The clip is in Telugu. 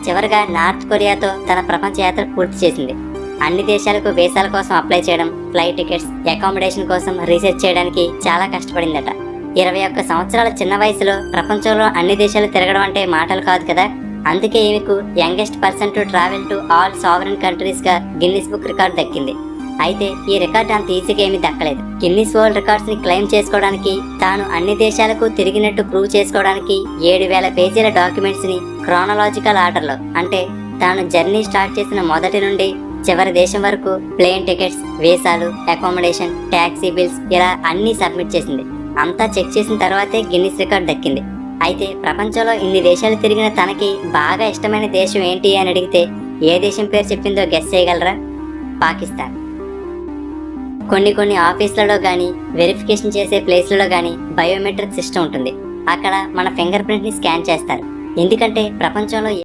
చివరిగా నార్త్ కొరియాతో తన ప్రపంచ యాత్ర పూర్తి చేసింది. అన్ని దేశాలకు వీసాల కోసం అప్లై చేయడం, ఫ్లైట్ టికెట్స్, అకామిడేషన్ కోసం రీసెర్చ్ చేయడానికి చాలా కష్టపడిందట. 21 సంవత్సరాల చిన్న వయసులో ప్రపంచంలో అన్ని దేశాలు తిరగడం అంటే మాటలు కాదు కదా. అందుకే ఈమెకు youngest person to travel to all sovereign countries గా గిన్నిస్ బుక్ రికార్డు దక్కింది. అయితే ఈ రికార్డు అంత ఈజీగా ఏమీ దక్కలేదు. గిన్నిస్ వరల్డ్ రికార్డ్స్ ని క్లెయిమ్ చేసుకోవడానికి, తాను అన్ని దేశాలకు తిరిగినట్టు ప్రూవ్ చేసుకోవడానికి 7000 పేజీల డాక్యుమెంట్స్ ని క్రోనలాజికల్ ఆర్డర్ లో, అంటే తాను జర్నీ స్టార్ట్ చేసిన మొదటి నుండి చివరి దేశం వరకు ప్లేన్ టికెట్స్, వీసాలు, అకామిడేషన్, ట్యాక్సీ బిల్స్ ఇలా అన్ని సబ్మిట్ చేసింది. అంతా చెక్ చేసిన తర్వాతే గిన్నిస్ రికార్డ్ దక్కింది. అయితే ప్రపంచంలో ఇన్ని దేశాలు తిరిగిన తనకి బాగా ఇష్టమైన దేశం ఏంటి అని అడిగితే ఏ దేశం పేరు చెప్పిందో గెస్ చేయగలరా? పాకిస్తాన్. కొన్ని ఆఫీసులలో కానీ, వెరిఫికేషన్ చేసే ప్లేస్లలో కానీ బయోమెట్రిక్ సిస్టమ్ ఉంటుంది. అక్కడ మన ఫింగర్ ప్రింట్ ని స్కాన్ చేస్తారు. ఎందుకంటే ప్రపంచంలో